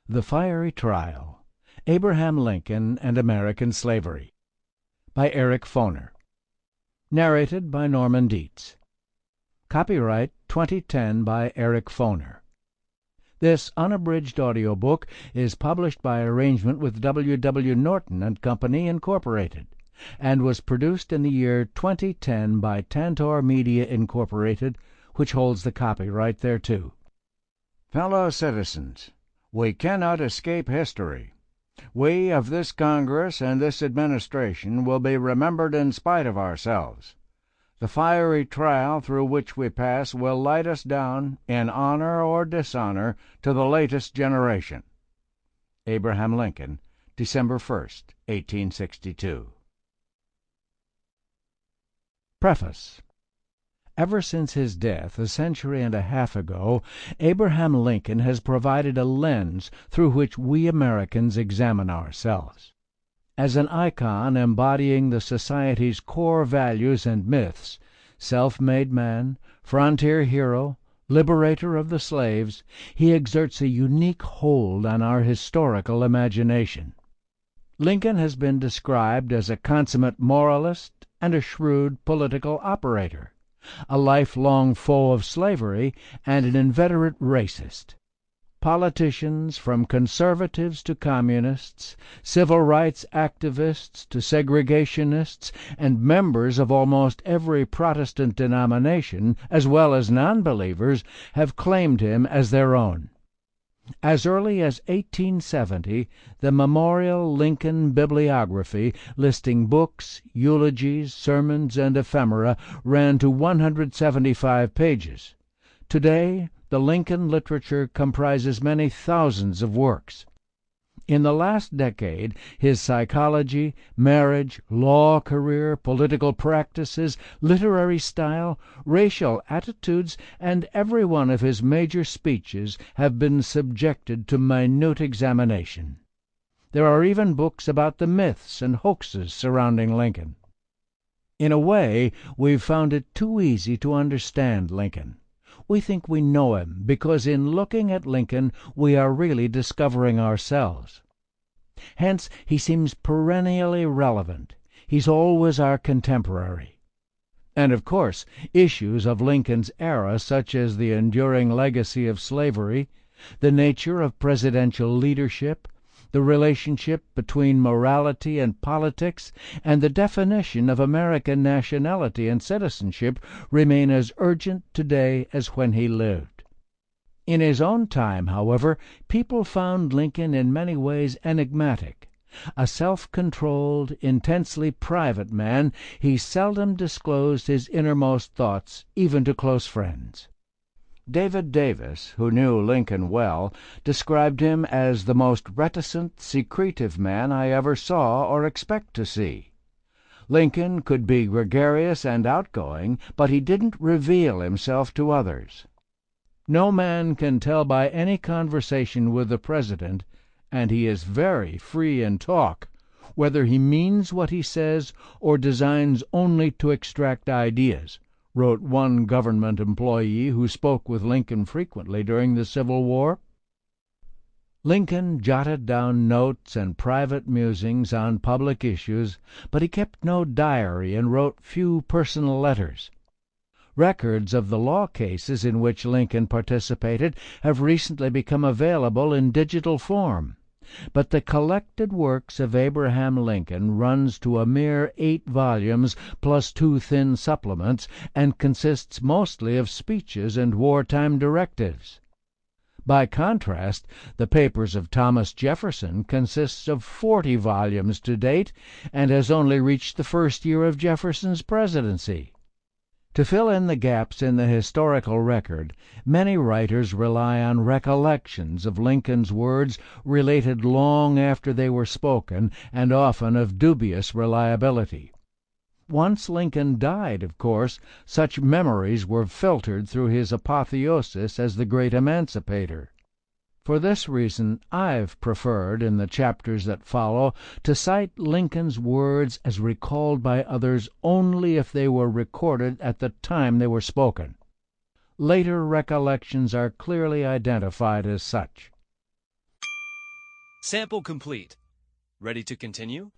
The Fiery Trial, Abraham Lincoln and American Slavery, by Eric Foner. Narrated by Norman Dietz. Copyright 2010 by Eric Foner. This unabridged audiobook is published by arrangement with W. W. Norton and Company, Incorporated, and was produced in the year 2010 by Tantor Media, Incorporated, which holds the copyright thereto. Fellow citizens, we cannot escape history. We of this Congress and this administration will be remembered in spite of ourselves. The fiery trial through which we pass will light us down, in honor or dishonor, to the latest generation. Abraham Lincoln, December 1st, 1862. Preface. Ever since his death a century and a half ago, Abraham Lincoln has provided a lens through which we Americans examine ourselves. As an icon embodying the society's core values and myths, self-made man, frontier hero, liberator of the slaves, he exerts a unique hold on our historical imagination. Lincoln has been described as a consummate moralist and a shrewd political operator, a lifelong foe of slavery, and an inveterate racist. Politicians, from conservatives to communists, civil rights activists to segregationists, and members of almost every Protestant denomination, as well as non-believers, have claimed him as their own. As early as 1870, the Memorial Lincoln Bibliography, listing books, eulogies, sermons, and ephemera, ran to 175 pages. Today, the Lincoln literature comprises many thousands of works. In the last decade, his psychology, marriage, law career, political practices, literary style, racial attitudes, and every one of his major speeches have been subjected to minute examination. There are even books about the myths and hoaxes surrounding Lincoln. In a way, we've found it too easy to understand Lincoln. We think we know him because in looking at Lincoln we are really discovering ourselves. Hence he seems perennially relevant. He's always our contemporary. And of course, issues of Lincoln's era, such as the enduring legacy of slavery, the nature of presidential leadership, the relationship between morality and politics, and the definition of American nationality and citizenship remain as urgent today as when he lived. In his own time, however, people found Lincoln in many ways enigmatic. A self-controlled, intensely private man, he seldom disclosed his innermost thoughts, even to close friends. David Davis, who knew Lincoln well, described him as the most reticent, secretive man I ever saw or expect to see. Lincoln could be gregarious and outgoing, but he didn't reveal himself to others. No man can tell by any conversation with the President, and he is very free in talk, whether he means what he says or designs only to extract ideas, wrote one government employee who spoke with Lincoln frequently during the Civil War. Lincoln jotted down notes and private musings on public issues, but he kept no diary and wrote few personal letters. Records of the law cases in which Lincoln participated have recently become available in digital form, but the collected works of Abraham Lincoln runs to a mere 8 volumes plus 2 thin supplements, and consists mostly of speeches and wartime directives. By contrast, the papers of Thomas Jefferson consists of 40 volumes to date, and has only reached the first year of Jefferson's presidency. To fill in the gaps in the historical record, many writers rely on recollections of Lincoln's words related long after they were spoken, and often of dubious reliability. Once Lincoln died, of course, such memories were filtered through his apotheosis as the great emancipator. For this reason, I've preferred, in the chapters that follow, to cite Lincoln's words as recalled by others only if they were recorded at the time they were spoken. Later recollections are clearly identified as such. Sample complete. Ready to continue?